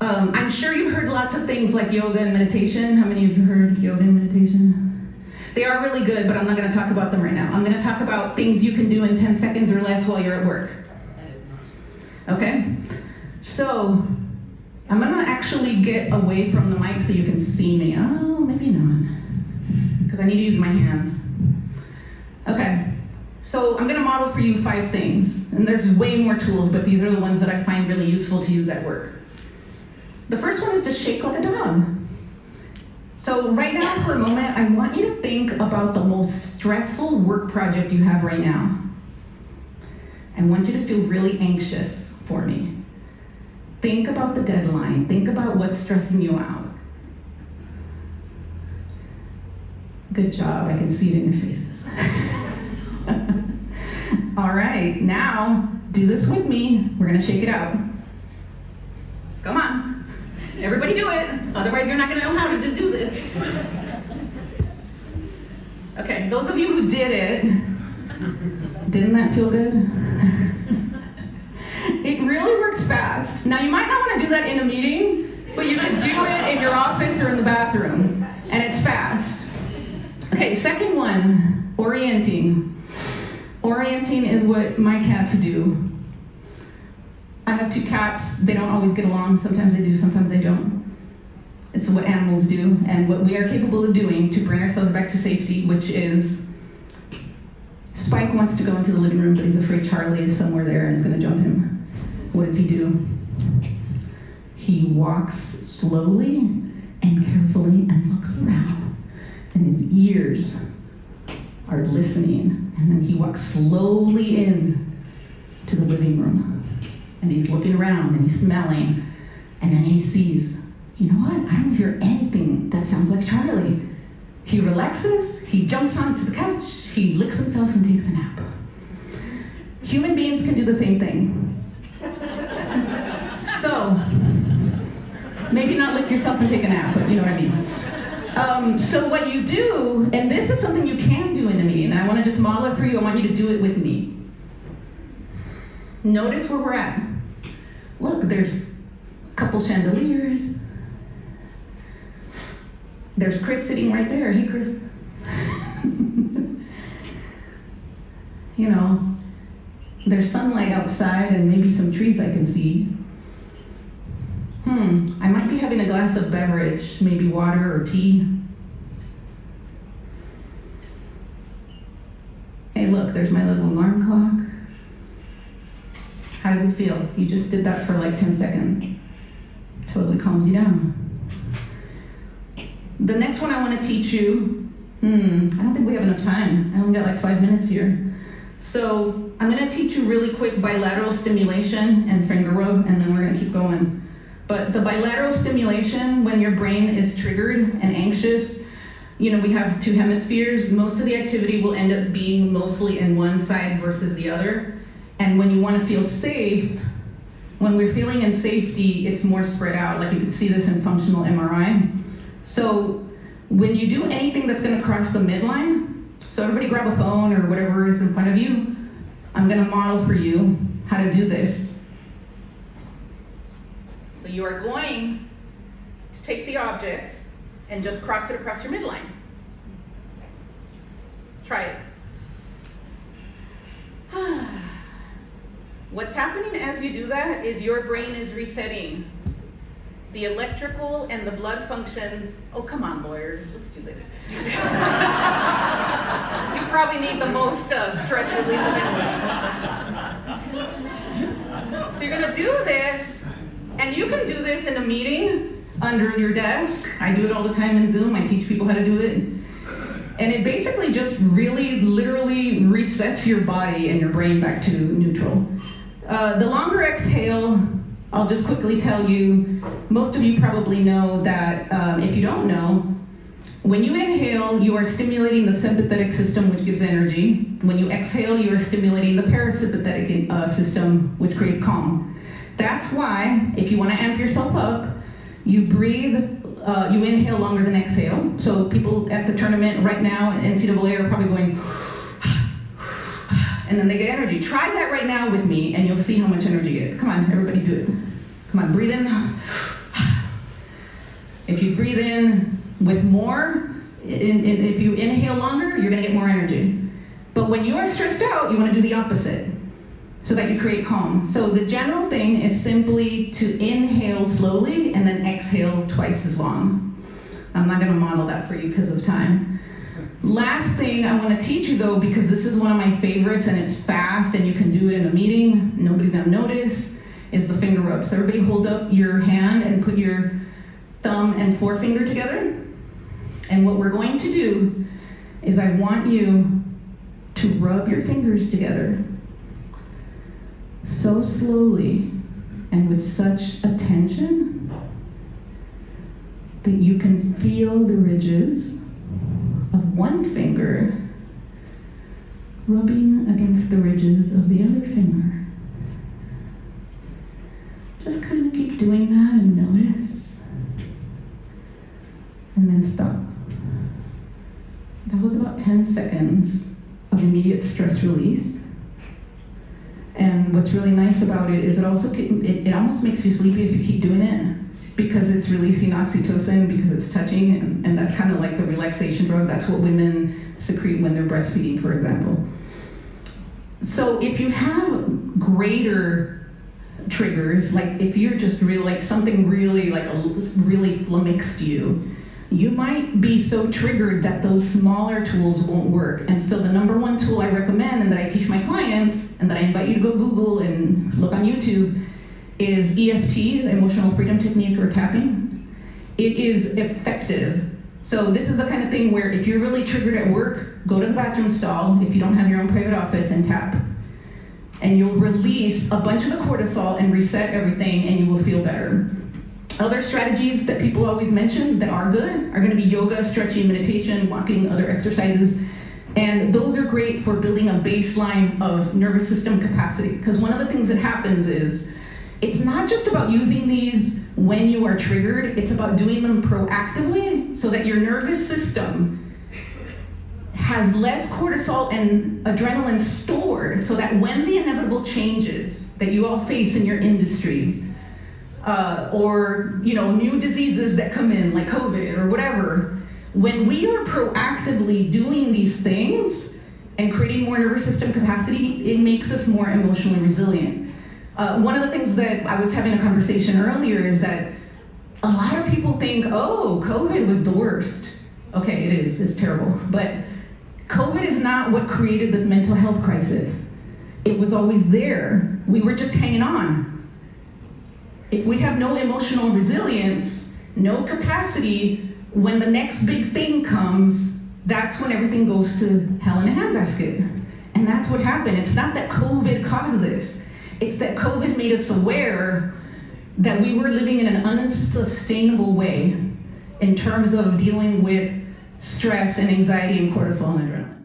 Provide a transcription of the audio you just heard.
I'm sure you've heard lots of things like yoga and meditation. How many of you heard yoga and meditation? They are really good, but I'm not going to talk about them right now. I'm going to talk about things you can do in 10 seconds or less while you're at work. Okay? So, I'm going to actually get away from the mic so you can see me. Oh, maybe not. Because I need to use my hands. Okay. So I'm going to model for you 5 things. And there's way more tools, but these are the ones that I find really useful to use at work. The first one is to shake like a dog. So right now, for a moment, I want you to think about the most stressful work project you have right now. I want you to feel really anxious for me. Think about the deadline. Think about what's stressing you out. Good job. I can see it in your faces. All right, now do this with me. We're going to shake it out. Come on. Everybody do it. Otherwise, you're not going to know how to do this. Okay, those of you who did it, didn't that feel good? It really works fast. Now, you might not want to do that in a meeting, but you can do it in your office or in the bathroom, and it's fast. Okay, second one, orienting. Orienting is what my cats do. I have 2 cats. They don't always get along. Sometimes they do, sometimes they don't. It's what animals do, and what we are capable of doing to bring ourselves back to safety, which is Spike wants to go into the living room, but he's afraid Charlie is somewhere there and is going to jump him. What does he do? He walks slowly and carefully and looks around, and his ears are listening, and then he walks slowly in to the living room. And he's looking around and he's smelling, and then he sees, you know what? I don't hear anything that sounds like Charlie. He relaxes, he jumps onto the couch, he licks himself and takes a nap. Human beings can do the same thing. So, maybe not lick yourself and take a nap, but you know what I mean. So what you do, and this is something you can do in a meeting, and I want to just model it for you. I want you to do it with me. Notice where we're at. Look, there's a couple chandeliers. There's Chris sitting right there. Hey, Chris. You know, there's sunlight outside and maybe some trees I can see. I might be having a glass of beverage, maybe water or tea. Hey, look, there's my little alarm clock. How does it feel? You just did that for like 10 seconds. Totally calms you down. The next one I want to teach you, I don't think we have enough time. I only got like 5 minutes here. So I'm going to teach you really quick bilateral stimulation and finger rub, and then we're going to keep going. But the bilateral stimulation, when your brain is triggered and anxious, you know, we have 2 hemispheres. Most of the activity will end up being mostly in one side versus the other. And when you want to feel safe, when we're feeling in safety, it's more spread out. Like you can see this in functional MRI. So when you do anything that's going to cross the midline, so everybody grab a phone or whatever is in front of you. I'm going to model for you how to do this. So you are going to take the object and just cross it across your midline. Try it. What's happening as you do that is your brain is resetting. The electrical and the blood functions, oh come on lawyers, let's do this. You probably need the most stress release of anyone. So you're gonna do this, and you can do this in a meeting under your desk. I do it all the time in Zoom, I teach people how to do it. And it basically just really, literally resets your body and your brain back to neutral. The longer exhale, I'll just quickly tell you, most of you probably know that if you don't know, when you inhale, you are stimulating the sympathetic system, which gives energy. When you exhale, you are stimulating the parasympathetic system, which creates calm. That's why, if you want to amp yourself up, you breathe, you inhale longer than exhale. So people at the tournament right now in NCAA are probably going, and then they get energy. Try that right now with me, and you'll see how much energy you get. Come on, everybody do it. Come on, breathe in. you breathe in with more, if you inhale longer, you're gonna get more energy. But when you are stressed out, you wanna do the opposite, so that you create calm. So the general thing is simply to inhale slowly and then exhale twice as long. I'm not gonna model that for you because of time. Last thing I wanna teach you though, because this is one of my favorites and it's fast and you can do it in a meeting, nobody's gonna notice, is the finger rub. So everybody hold up your hand and put your thumb and forefinger together. And what we're going to do is I want you to rub your fingers together so slowly and with such attention that you can feel the ridges of one finger rubbing against the ridges of the other finger. Just kind of keep doing that and notice. And then stop. That was about 10 seconds of immediate stress release. And what's really nice about it is it almost makes you sleepy if you keep doing it, because it's releasing oxytocin, because it's touching, and that's kind of like the relaxation drug. That's what women secrete when they're breastfeeding, for example. So if you have greater triggers, like if you're just really like something really really flummoxed you might be so triggered that those smaller tools won't work. And so the number one tool I recommend and that I teach my clients and that I invite you to go Google and look on YouTube is EFT, Emotional Freedom Technique, or tapping. It is effective. So this is the kind of thing where if you're really triggered at work, go to the bathroom stall if you don't have your own private office and tap. And you'll release a bunch of the cortisol and reset everything, and you will feel better. Other strategies that people always mention that are good are gonna be yoga, stretching, meditation, walking, other exercises. And those are great for building a baseline of nervous system capacity. Because one of the things that happens is, it's not just about using these when you are triggered, it's about doing them proactively so that your nervous system has less cortisol and adrenaline stored, so that when the inevitable changes that you all face in your industries, or new diseases that come in like COVID or whatever, when we are proactively doing these things and creating more nervous system capacity, it makes us more emotionally resilient. One of the things that I was having a conversation earlier is that a lot of people think, oh, COVID was the worst. Okay, it is, it's terrible. But COVID is not what created this mental health crisis. It was always there. We were just hanging on. If we have no emotional resilience, no capacity, when the next big thing comes, that's when everything goes to hell in a handbasket. And that's what happened. It's not that COVID caused this. It's that COVID made us aware that we were living in an unsustainable way in terms of dealing with stress and anxiety and cortisol and adrenaline.